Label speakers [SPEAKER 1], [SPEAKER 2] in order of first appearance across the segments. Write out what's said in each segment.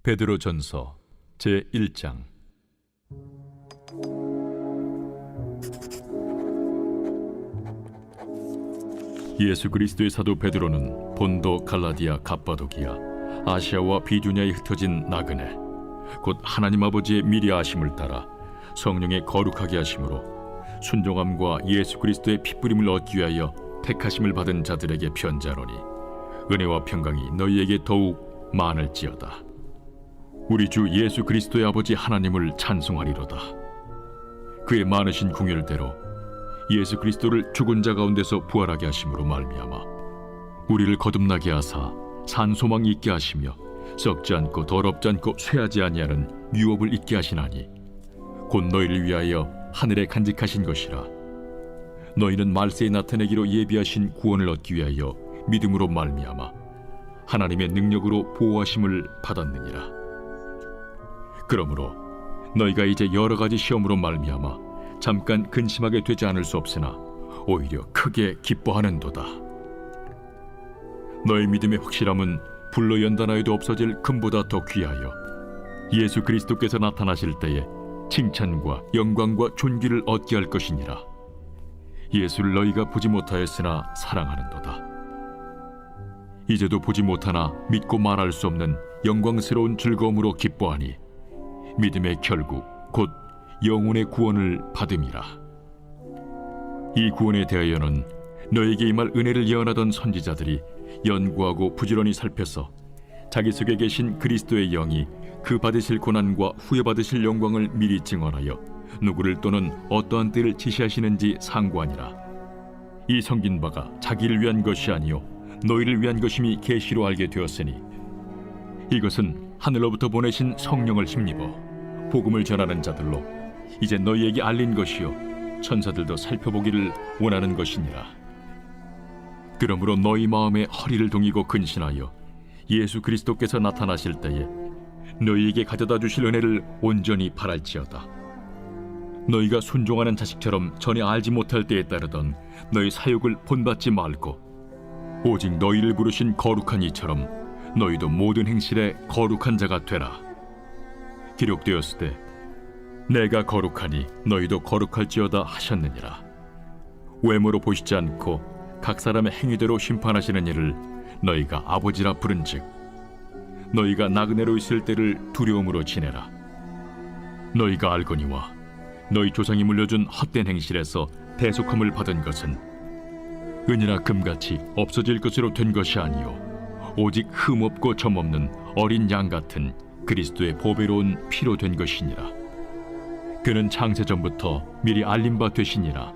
[SPEAKER 1] 베드로전서 제1장. 예수 그리스도의 사도 베드로는 본도, 갈라디아, 갑바도기아, 아시아와 비두냐에 흩어진 나그네, 곧 하나님 아버지의 미리 아심을 따라 성령의 거룩하게 하심으로 순종함과 예수 그리스도의 핏부림을 얻기 위하여 택하심을 받은 자들에게 편지하노니, 은혜와 평강이 너희에게 더욱 많을지어다. 우리 주 예수 그리스도의 아버지 하나님을 찬송하리로다. 그의 많으신 궁율대로 예수 그리스도를 죽은 자 가운데서 부활하게 하심으로 말미암아 우리를 거듭나게 하사 산 소망 있게 하시며 썩지 않고 더럽지 않고 쇠하지 아니하는 유업을 있게 하시나니, 곧 너희를 위하여 하늘에 간직하신 것이라. 너희는 말세에 나타내기로 예비하신 구원을 얻기 위하여 믿음으로 말미암아 하나님의 능력으로 보호하심을 받았느니라. 그러므로 너희가 이제 여러 가지 시험으로 말미암아 잠깐 근심하게 되지 않을 수 없으나 오히려 크게 기뻐하는도다. 너희 믿음의 확실함은 불로 연단하여도 없어질 금보다 더 귀하여 예수 그리스도께서 나타나실 때에 칭찬과 영광과 존귀를 얻게 할 것이니라. 예수를 너희가 보지 못하였으나 사랑하는도다. 이제도 보지 못하나 믿고 말할 수 없는 영광스러운 즐거움으로 기뻐하니, 믿음의 결국 곧 영혼의 구원을 받음이라. 이 구원에 대하여는 너에게 임할 은혜를 예언하던 선지자들이 연구하고 부지런히 살펴서 자기 속에 계신 그리스도의 영이 그 받으실 고난과 후에 받으실 영광을 미리 증언하여 누구를 또는 어떠한 때를 지시하시는지 상고하니라. 이 섬긴 바가 자기를 위한 것이 아니요 너희를 위한 것임이 계시로 알게 되었으니, 이것은 하늘로부터 보내신 성령을 힘입어 복음을 전하는 자들로 이제 너희에게 알린 것이요 천사들도 살펴보기를 원하는 것이니라. 그러므로 너희 마음에 허리를 동이고 근신하여 예수 그리스도께서 나타나실 때에 너희에게 가져다 주실 은혜를 온전히 바랄지어다. 너희가 순종하는 자식처럼 전에 알지 못할 때에 따르던 너희 사욕을 본받지 말고 오직 너희를 부르신 거룩한 이처럼 너희도 모든 행실에 거룩한 자가 되라. 기록되었으되 내가 거룩하니 너희도 거룩할지어다 하셨느니라. 외모로 보시지 않고 각 사람의 행위대로 심판하시는 이를 너희가 아버지라 부른즉, 너희가 나그네로 있을 때를 두려움으로 지내라. 너희가 알거니와 너희 조상이 물려준 헛된 행실에서 대속함을 받은 것은 은이나 금같이 없어질 것으로 된 것이 아니요 오직 흠없고 점없는 어린 양 같은 그리스도의 보배로운 피로 된 것이니라. 그는 창세전부터 미리 알린 바 되시니라.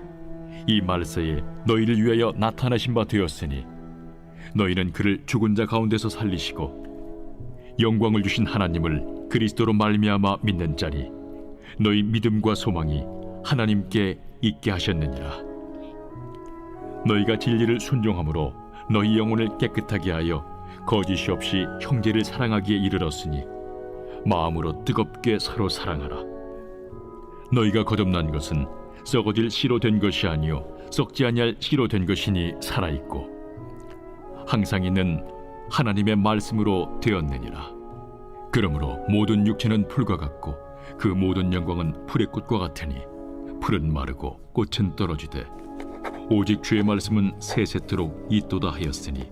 [SPEAKER 1] 이 말세에 너희를 위하여 나타나신 바 되었으니, 너희는 그를 죽은 자 가운데서 살리시고 영광을 주신 하나님을 그리스도로 말미암아 믿는 자니, 너희 믿음과 소망이 하나님께 있게 하셨느니라. 너희가 진리를 순종함으로 너희 영혼을 깨끗하게 하여 거짓이 없이 형제를 사랑하기에 이르렀으니, 마음으로 뜨겁게 서로 사랑하라. 너희가 거듭난 것은 썩어질 씨로 된 것이 아니요 썩지 아니할 씨로 된 것이니 살아있고 항상 있는 하나님의 말씀으로 되었느니라. 그러므로 모든 육체는 풀과 같고 그 모든 영광은 풀의 꽃과 같으니, 풀은 마르고 꽃은 떨어지되 오직 주의 말씀은 세세토록 있도다 하였으니,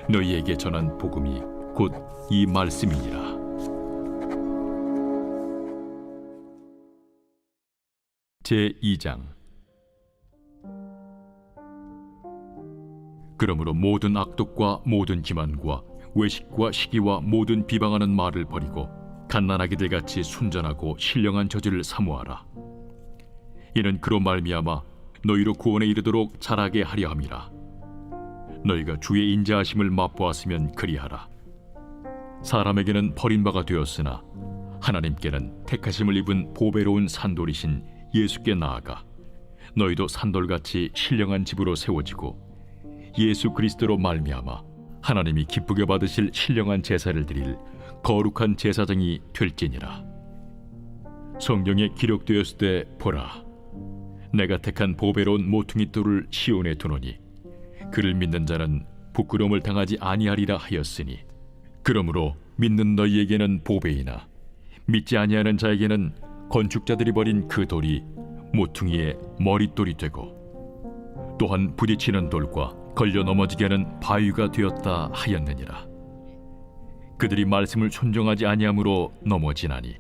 [SPEAKER 1] 너희에게 전한 복음이 곧 이 말씀이니라. 제2장. 그러므로 모든 악독과 모든 기만과 외식과 시기와 모든 비방하는 말을 버리고 갓난아기들 같이 순전하고 신령한 저질을 사모하라. 이는 그로 말미암아 너희로 구원에 이르도록 자라게 하려 함이라. 너희가 주의 인자하심을 맛보았으면 그리하라. 사람에게는 버림바가 되었으나 하나님께는 택하심을 입은 보배로운 산돌이신 예수께 나아가 너희도 산돌같이 신령한 집으로 세워지고 예수 그리스도로 말미암아 하나님이 기쁘게 받으실 신령한 제사를 드릴 거룩한 제사장이 될지니라. 성경에 기록되었을 때 보라, 내가 택한 보배로운 모퉁이 돌을 시온에 두노니 그를 믿는 자는 부끄러움을 당하지 아니하리라 하였으니, 그러므로 믿는 너희에게는 보배이나 믿지 아니하는 자에게는 건축자들이 버린 그 돌이 모퉁이의 머릿돌이 되고 또한 부딪히는 돌과 걸려 넘어지게 하는 바위가 되었다 하였느니라. 그들이 말씀을 순종하지 아니함으로 넘어지나니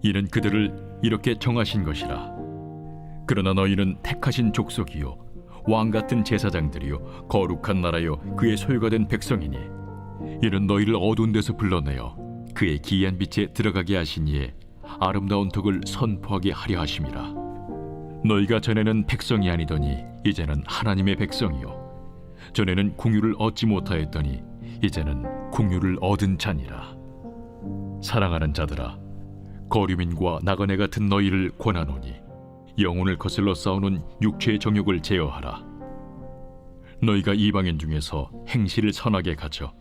[SPEAKER 1] 이는 그들을 이렇게 정하신 것이라. 그러나 너희는 택하신 족속이요 왕 같은 제사장들이요 거룩한 나라요 그의 소유가 된 백성이니 이는 너희를 어두운 데서 불러내어 그의 기이한 빛에 들어가게 하시니에 아름다운 덕을 선포하게 하려 하심이라. 너희가 전에는 백성이 아니더니 이제는 하나님의 백성이요 전에는 궁유를 얻지 못하였더니 이제는 궁유를 얻은 자니라. 사랑하는 자들아, 거류민과 나그네 같은 너희를 권하노니 영혼을 거슬러 싸우는 육체의 정욕을 제어하라. 너희가 이방인 중에서 행실을 선하게 가져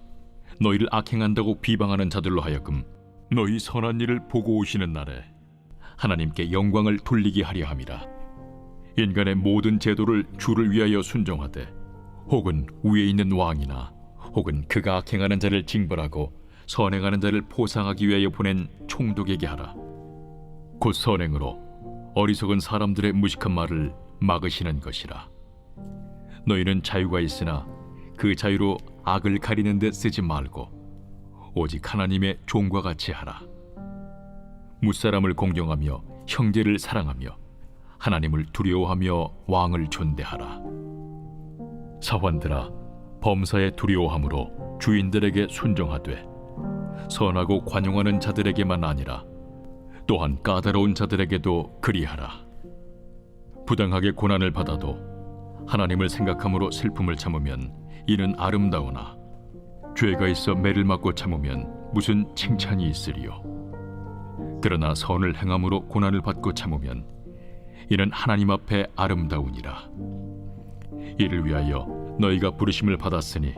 [SPEAKER 1] 너희를 악행한다고 비방하는 자들로 하여금 너희 선한 일을 보고 오시는 날에 하나님께 영광을 돌리게 하려 함이라. 인간의 모든 제도를 주를 위하여 순종하되 혹은 위에 있는 왕이나 혹은 그가 악행하는 자를 징벌하고 선행하는 자를 포상하기 위하여 보낸 총독에게 하라. 곧 선행으로 어리석은 사람들의 무식한 말을 막으시는 것이라. 너희는 자유가 있으나 그 자유로 악을 가리는 데 쓰지 말고 오직 하나님의 종과 같이 하라. 무사람을 공경하며 형제를 사랑하며 하나님을 두려워하며 왕을 존대하라. 사환들아, 범사에 두려워함으로 주인들에게 순종하되 선하고 관용하는 자들에게만 아니라 또한 까다로운 자들에게도 그리하라. 부당하게 고난을 받아도 하나님을 생각함으로 슬픔을 참으면 이는 아름다우나 죄가 있어 매를 맞고 참으면 무슨 칭찬이 있으리요. 그러나 선을 행함으로 고난을 받고 참으면 이는 하나님 앞에 아름다우니라. 이를 위하여 너희가 부르심을 받았으니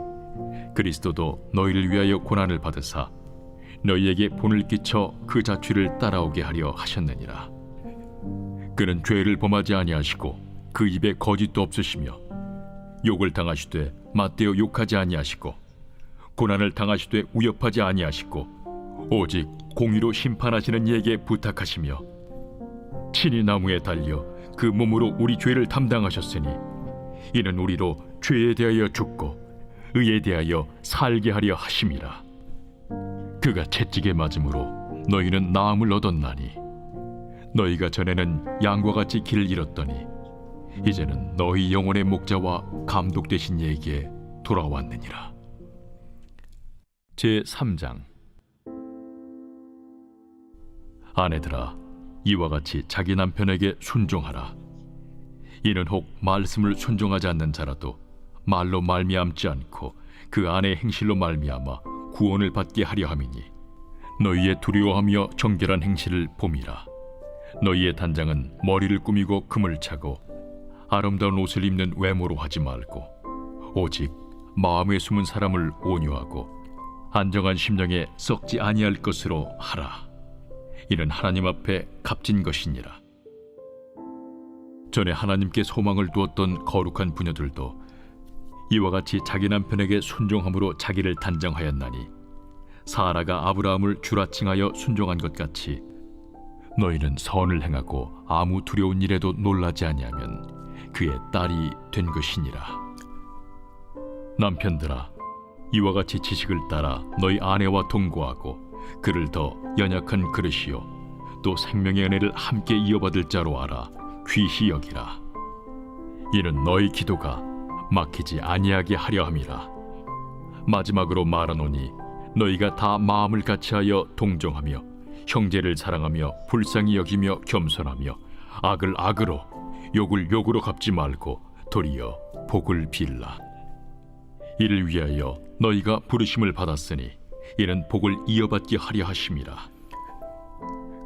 [SPEAKER 1] 그리스도도 너희를 위하여 고난을 받으사 너희에게 본을 끼쳐 그 자취를 따라오게 하려 하셨느니라. 그는 죄를 범하지 아니하시고 그 입에 거짓도 없으시며 욕을 당하시되 맞대어 욕하지 아니하시고 고난을 당하시되 위협하지 아니하시고 오직 공의로 심판하시는 이에게 부탁하시며 친히 나무에 달려 그 몸으로 우리 죄를 담당하셨으니 이는 우리로 죄에 대하여 죽고 의에 대하여 살게 하려 하심이라. 그가 채찍에 맞음으로 너희는 나음을 얻었나니 너희가 전에는 양과 같이 길을 잃었더니 이제는 너희 영혼의 목자와 감독 되신 이에게 돌아왔느니라. 제3장. 아내들아, 이와 같이 자기 남편에게 순종하라. 이는 혹 말씀을 순종하지 않는 자라도 말로 말미암지 않고 그 아내의 행실로 말미암아 구원을 받게 하려 함이니 너희의 두려워하며 정결한 행실을 봄이라. 너희의 단장은 머리를 꾸미고 금을 차고 아름다운 옷을 입는 외모로 하지 말고 오직 마음에 숨은 사람을 온유하고 안정한 심령에 썩지 아니할 것으로 하라. 이는 하나님 앞에 값진 것이니라. 전에 하나님께 소망을 두었던 거룩한 부녀들도 이와 같이 자기 남편에게 순종함으로 자기를 단정하였나니 사라가 아브라함을 주라칭하여 순종한 것 같이 너희는 선을 행하고 아무 두려운 일에도 놀라지 아니하면 그의 딸이 된 것이니라. 남편들아, 이와 같이 지식을 따라 너희 아내와 동거하고 그를 더 연약한 그릇이요 또 생명의 은혜를 함께 이어받을 자로 알아 귀히 여기라. 이는 너희 기도가 막히지 아니하게 하려 함이라. 마지막으로 말하노니 너희가 다 마음을 같이하여 동정하며 형제를 사랑하며 불쌍히 여기며 겸손하며 악을 악으로 욕을 욕으로 갚지 말고 도리어 복을 빌라. 이를 위하여 너희가 부르심을 받았으니 이는 복을 이어받게 하려 하심이라.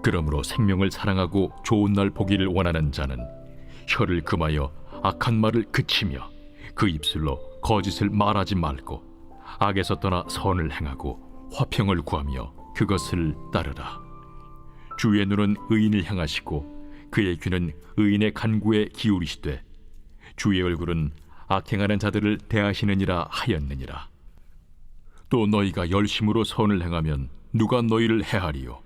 [SPEAKER 1] 그러므로 생명을 사랑하고 좋은 날 보기를 원하는 자는 혀를 금하여 악한 말을 그치며 그 입술로 거짓을 말하지 말고 악에서 떠나 선을 행하고 화평을 구하며 그것을 따르라. 주의 눈은 의인을 향하시고 그의 귀는 의인의 간구에 기울이시되 주의 얼굴은 악행하는 자들을 대하시느니라 하였느니라. 또 너희가 열심으로 선을 행하면 누가 너희를 해하리요?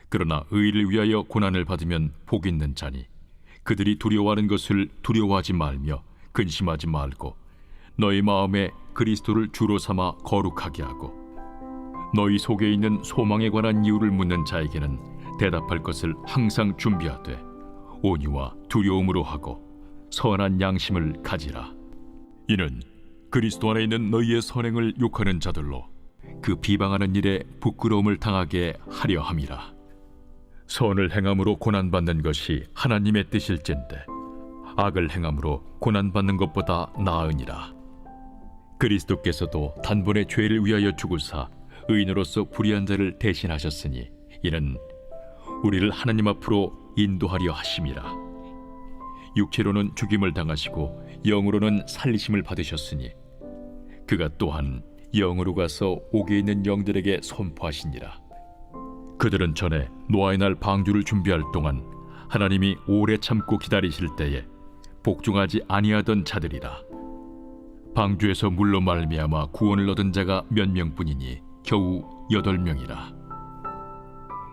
[SPEAKER 1] 그러나 의를 위하여 고난을 받으면 복 있는 자니 그들이 두려워하는 것을 두려워하지 말며 근심하지 말고 너희 마음에 그리스도를 주로 삼아 거룩하게 하고 너희 속에 있는 소망에 관한 이유를 묻는 자에게는 대답할 것을 항상 준비하되 온유와 두려움으로 하고 선한 양심을 가지라. 이는 그리스도 안에 있는 너희의 선행을 욕하는 자들로 그 비방하는 일에 부끄러움을 당하게 하려 함이라. 선을 행함으로 고난받는 것이 하나님의 뜻일진데 악을 행함으로 고난받는 것보다 나으니라. 그리스도께서도 단번에 죄를 위하여 죽으사 의인으로서 불의한 자를 대신하셨으니 이는 우리를 하나님 앞으로 인도하려 하심이라. 육체로는 죽임을 당하시고 영으로는 살리심을 받으셨으니 그가 또한 영으로 가서 옥에 있는 영들에게 선포하시니라. 그들은 전에 노아의 날 방주를 준비할 동안 하나님이 오래 참고 기다리실 때에 복종하지 아니하던 자들이라. 방주에서 물로 말미암아 구원을 얻은 자가 몇 명뿐이니 겨우 8명이라.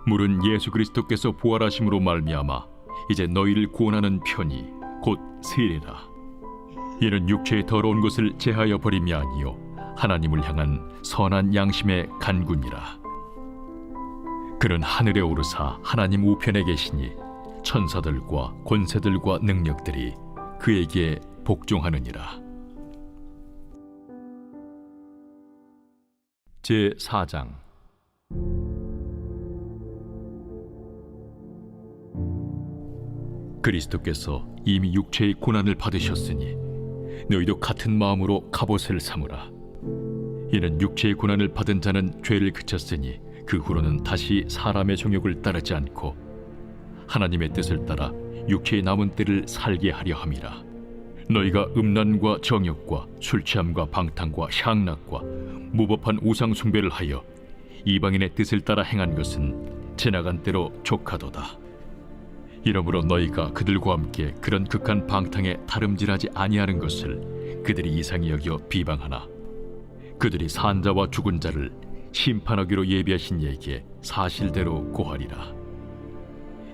[SPEAKER 1] 물은 예수 그리스도께서 부활하심으로 말미암아 이제 너희를 구원하는 편이 곧 세례라. 이는 육체의 더러운 것을 제하여 버림이 아니요 하나님을 향한 선한 양심의 간구니라. 그는 하늘에 오르사 하나님 우편에 계시니 천사들과 권세들과 능력들이 그에게 복종하느니라. 제4장. 그리스도께서 이미 육체의 고난을 받으셨으니 너희도 같은 마음으로 갑옷을 삼으라. 이는 육체의 고난을 받은 자는 죄를 그쳤으니 그 후로는 다시 사람의 정욕을 따르지 않고 하나님의 뜻을 따라 육체의 남은 때를 살게 하려 함이라. 너희가 음란과 정욕과 술 취함과 방탕과 향락과 무법한 우상 숭배를 하여 이방인의 뜻을 따라 행한 것은 지나간 때로 족하도다. 이러므로 너희가 그들과 함께 그런 극한 방탕에 다름질하지 아니하는 것을 그들이 이상히 여겨 비방하나 그들이 산자와 죽은 자를 심판하기로 예비하신 이에게 사실대로 고하리라.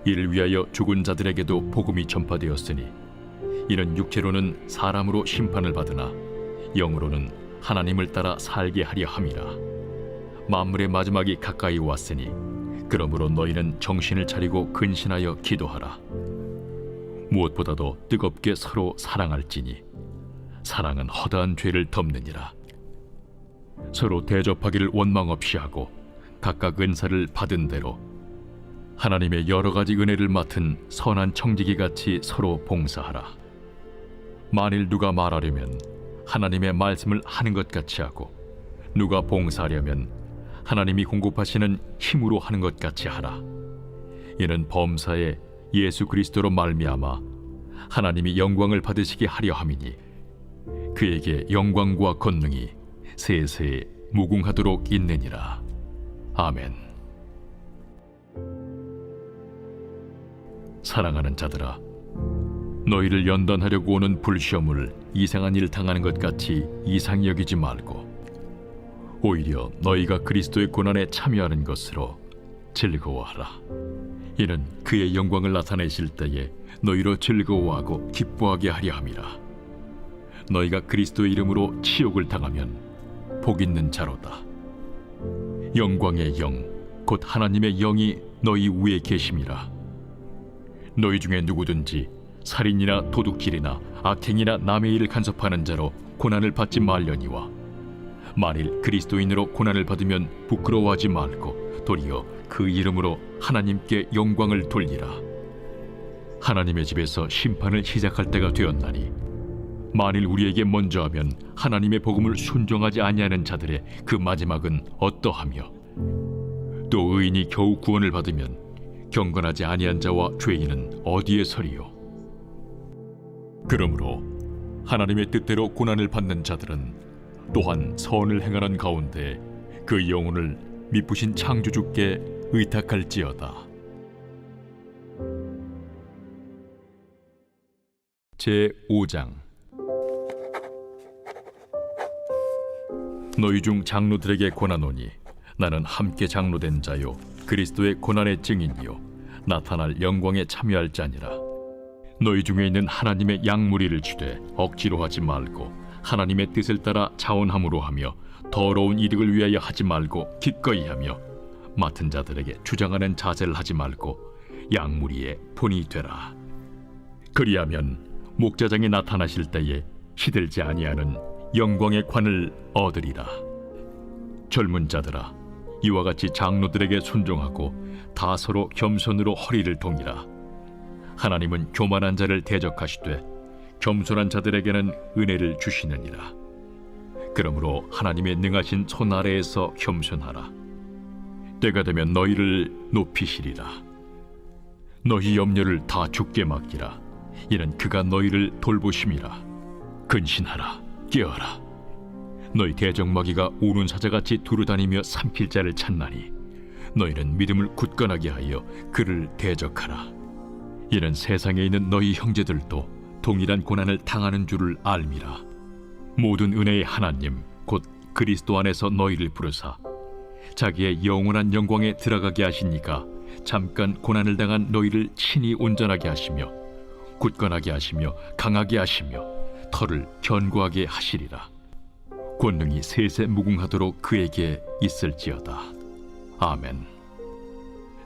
[SPEAKER 1] 이를 위하여 죽은 자들에게도 복음이 전파되었으니 이는 육체로는 사람으로 심판을 받으나 영으로는 하나님을 따라 살게 하려 함이라. 만물의 마지막이 가까이 왔으니 그러므로 너희는 정신을 차리고 근신하여 기도하라. 무엇보다도 뜨겁게 서로 사랑할지니 사랑은 허다한 죄를 덮느니라. 서로 대접하기를 원망 없이 하고 각각 은사를 받은 대로 하나님의 여러 가지 은혜를 맡은 선한 청지기 같이 서로 봉사하라. 만일 누가 말하려면 하나님의 말씀을 하는 것 같이 하고 누가 봉사하려면 하나님이 공급하시는 힘으로 하는 것 같이 하라. 이는 범사에 예수 그리스도로 말미암아 하나님이 영광을 받으시게 하려 함이니 그에게 영광과 권능이 세세 무궁하도록 있느니라. 아멘. 사랑하는 자들아, 너희를 연단하려고 오는 불시험을 이상한 일 당하는 것 같이 이상히 여기지 말고 오히려 너희가 그리스도의 고난에 참여하는 것으로 즐거워하라. 이는 그의 영광을 나타내실 때에 너희로 즐거워하고 기뻐하게 하려 함이라. 너희가 그리스도의 이름으로 치욕을 당하면 복 있는 자로다. 영광의 영, 곧 하나님의 영이 너희 위에 계심이라. 너희 중에 누구든지 살인이나 도둑질이나 악행이나 남의 일을 간섭하는 자로 고난을 받지 말려니와 만일 그리스도인으로 고난을 받으면 부끄러워하지 말고 도리어 그 이름으로 하나님께 영광을 돌리라. 하나님의 집에서 심판을 시작할 때가 되었나니 만일 우리에게 먼저 하면 하나님의 복음을 순종하지 아니하는 자들의 그 마지막은 어떠하며 또 의인이 겨우 구원을 받으면 경건하지 아니한 자와 죄인은 어디에 서리요? 그러므로 하나님의 뜻대로 고난을 받는 자들은 또한 선을 행하는 가운데 그 영혼을 미쁘신 창조주께 의탁할지어다. 제5장. 너희 중 장로들에게 권하노니 나는 함께 장로된 자요 그리스도의 고난의 증인이요 나타날 영광에 참여할 자니라. 너희 중에 있는 하나님의 양무리를 주되 억지로 하지 말고 하나님의 뜻을 따라 자원함으로 하며 더러운 이득을 위하여 하지 말고 기꺼이 하며 맡은 자들에게 주장하는 자세를 하지 말고 양무리의 본이 되라. 그리하면 목자장이 나타나실 때에 시들지 아니하는 영광의 관을 얻으리라. 젊은 자들아, 이와 같이 장로들에게 순종하고 다 서로 겸손으로 허리를 동이라. 하나님은 교만한 자를 대적하시되 겸손한 자들에게는 은혜를 주시느니라. 그러므로 하나님의 능하신 손 아래에서 겸손하라. 때가 되면 너희를 높이시리라. 너희 염려를 다 주께 맡기라. 이는 그가 너희를 돌보심이라. 근신하라, 깨어라. 너희 대적마귀가 우는 사자같이 두루다니며 삼킬 자를 찾나니 너희는 믿음을 굳건하게 하여 그를 대적하라. 이는 세상에 있는 너희 형제들도 동일한 고난을 당하는 줄을 알미라. 모든 은혜의 하나님 곧 그리스도 안에서 너희를 부르사 자기의 영원한 영광에 들어가게 하시니까 잠깐 고난을 당한 너희를 친히 온전하게 하시며 굳건하게 하시며 강하게 하시며 털을 견고하게 하시리라. 권능이 세세 무궁하도록 그에게 있을지어다. 아멘.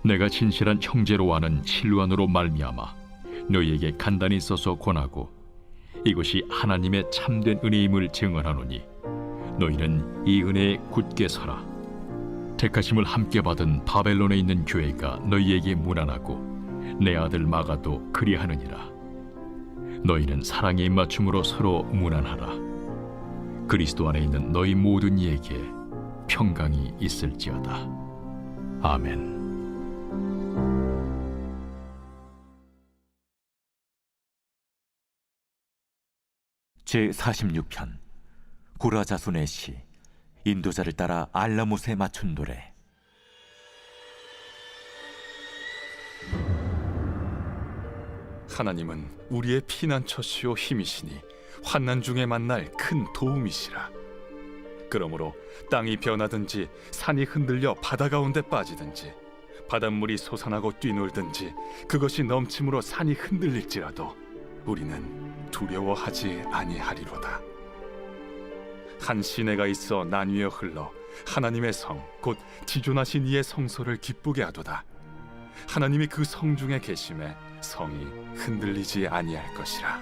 [SPEAKER 1] 내가 진실한 형제로 아는 실루안으로 말미암아 너희에게 간단히 써서 권하고 이것이 하나님의 참된 은혜임을 증언하노니 너희는 이 은혜에 굳게 서라. 택하심을 함께 받은 바벨론에 있는 교회가 너희에게 무난하고 내 아들 마가도 그리하느니라. 너희는 사랑의 입맞춤으로 서로 무난하라. 그리스도 안에 있는 너희 모든 이에게 평강이 있을지어다. 아멘.
[SPEAKER 2] 제46편 고라 자손의 시. 인도자를 따라 알라못에 맞춘 노래.
[SPEAKER 3] 하나님은 우리의 피난처시요 힘이시니 환난 중에 만날 큰 도움이시라. 그러므로 땅이 변하든지 산이 흔들려 바다 가운데 빠지든지 바닷물이 솟아나고 뛰놀든지 그것이 넘침으로 산이 흔들릴지라도 우리는 두려워하지 아니하리로다. 한 시내가 있어 나뉘어 흘러 하나님의 성 곧 지존하신 이의 성소를 기쁘게 하도다. 하나님이 그 성 중에 계심에 성이 흔들리지 아니할 것이라.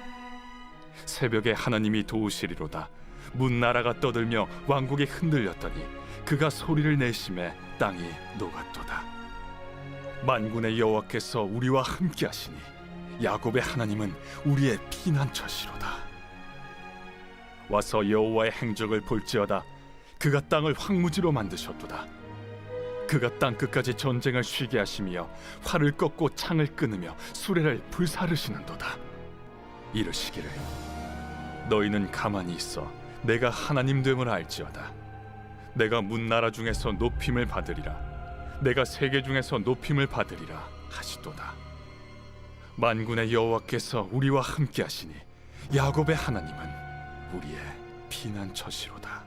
[SPEAKER 3] 새벽에 하나님이 도우시리로다. 문나라가 떠들며 왕국이 흔들렸더니 그가 소리를 내심에 땅이 녹았도다. 만군의 여호와께서 우리와 함께 하시니 야곱의 하나님은 우리의 피난처시로다. 와서 여호와의 행적을 볼지어다. 그가 땅을 황무지로 만드셨도다. 그가 땅 끝까지 전쟁을 쉬게 하시며 활을 꺾고 창을 끊으며 수레를 불사르시는도다. 이르시기를 너희는 가만히 있어 내가 하나님 됨을 알지어다. 내가 문나라 중에서 높임을 받으리라. 내가 세계 중에서 높임을 받으리라 하시도다. 만군의 여호와께서 우리와 함께 하시니 야곱의 하나님은 우리의 피난처시로다.